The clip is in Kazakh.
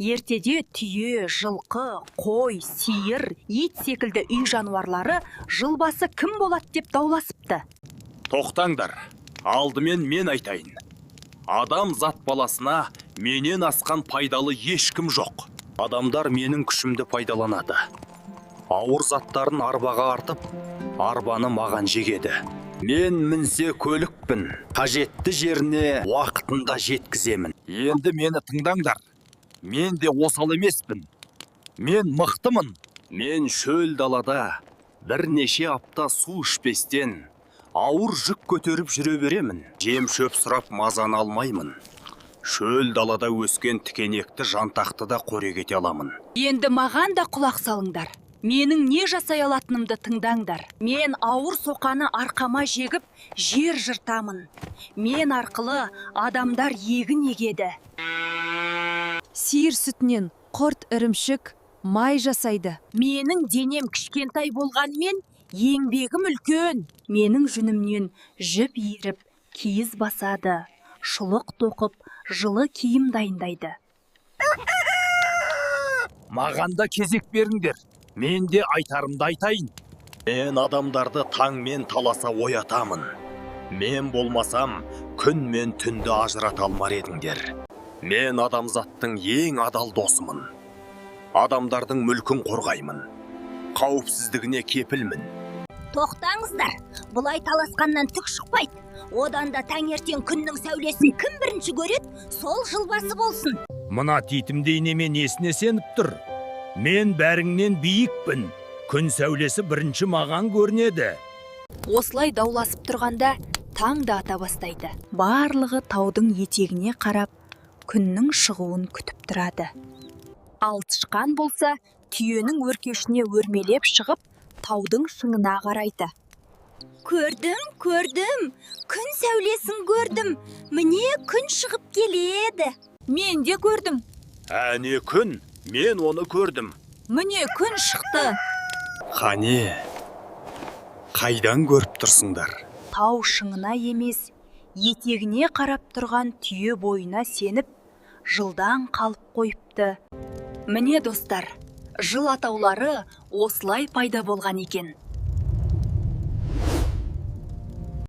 Ертеде түйе, жылқы, қой, сиыр, ит секілді үй жануарлары жыл басы кім болады деп дауласыпты. Тоқтаңдар, алдымен мен айтайын. Адам зат баласына менен асқан пайдалы ешкім жоқ. Адамдар менің күшімді пайдаланады. Ауыр заттарын арбаға артып, арбаны маған жегеді. Мен мінсе көлікпін, қажетті жеріне уақытында жеткіземін. Енді мені тыңдаңдар. Мен де осал емеспін. Мен мықтымын. Мен шөл далада бірнеше апта су ішпестен ауыр жүк көтеріп жүре беремін. Жем шөп сұрап мазаны алмаймын. Шөл далада өскен тікенекті жантақты да қорек ете аламын. Енді маған да құлақ салыңдар. Менің не жасай алатынымды тыңдаңдар. Мен ауыр соқаны арқама жегіп, жер жыртамын. Мен арқылы адамдар егін егеді. Сиыр сүтінен құрт, ірімшік, май жасайды. Менің денем кішкентай болғанымен, еңбегім үлкен. Менің жүнімнен жіп иіріп, киіз басады. Шұлық тоқып, жылы киім дайындайды. Маған да кезек беріңдер. Мен де айтарымды айтайын. Мен адамдарды таңмен таласа оятамын. Мен болмасам, күн мен түнді ажырата алмар едіңдер. Мен адамзаттың ең адал досымын. Адамдардың мүлкін қорғаймын. Қауіпсіздігіне кепілмін. Тоқтаңыздар, бұлай таласқаннан түк шықпайды. Одан да таңертең күннің сәулесін кім бірінші көреді, сол жылбасы болсын. Мына титімдей неме несіне сеніп тұр? Мен бәріңнен биікпін. Күн сәулесі бірінші маған көрінеді. Осылай дауласып тұрғанда таң да ата бастайды. Барлығы таудың етегіне қарап, күннің шығуын күтіп тұрады. Ал тышқан болса, түйенің өркешіне өрмелеп шығып, таудың шыңына қарайды. Көрдім, күн сәулесін көрдім. Міне күн шығып келеді. Мен де көрдім. Әне күн, мен оны көрдім. Міне күн шықты. Қане, қайдан көріп тұрсыңдар? Тау шыңына емес, етегіне қарап тұрған түйе бойына сеніп, жылдан қалып қойыпты. Міне достар, жыл атаулары осылай пайда болған екен.